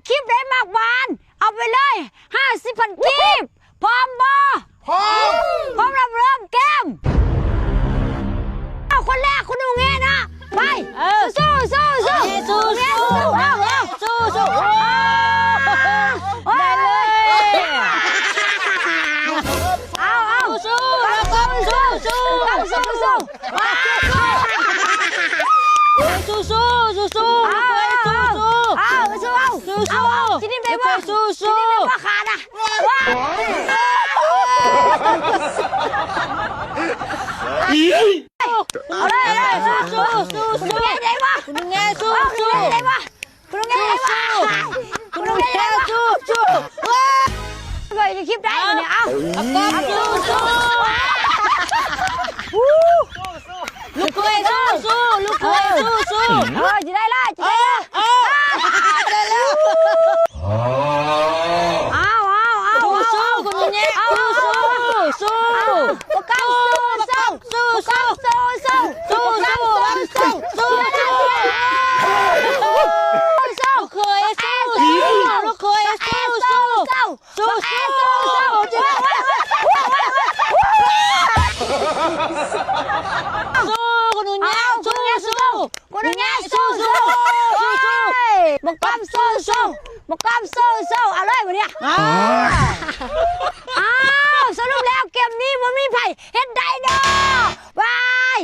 คลิปได้มากบานเอาไปเลย50,000คลิปพร้อมบ่พร้อมเริ่มเกมเอาคนแรกคุณดูแง่นะไปสู้เอาได้เลยเอาสู้แล้วก็สู้ทีนี้เป็นว่าขาดอ่ะว้าวเอาเลยสู้ได้ปะคุณแง่สู้ได้ปะคุณแง่สู้ก็จะคลิปได้เนี่ยเอาสู้ลูกเคยสู้จะได้ละได้แล้วเอาสู้คุณแง่สู้ปากกาสู้บอกกำสู้เอาเลยวันนี้สรุปแล้วเกมนี้มันมีไผ่เฮ็ดได้เนาะบาย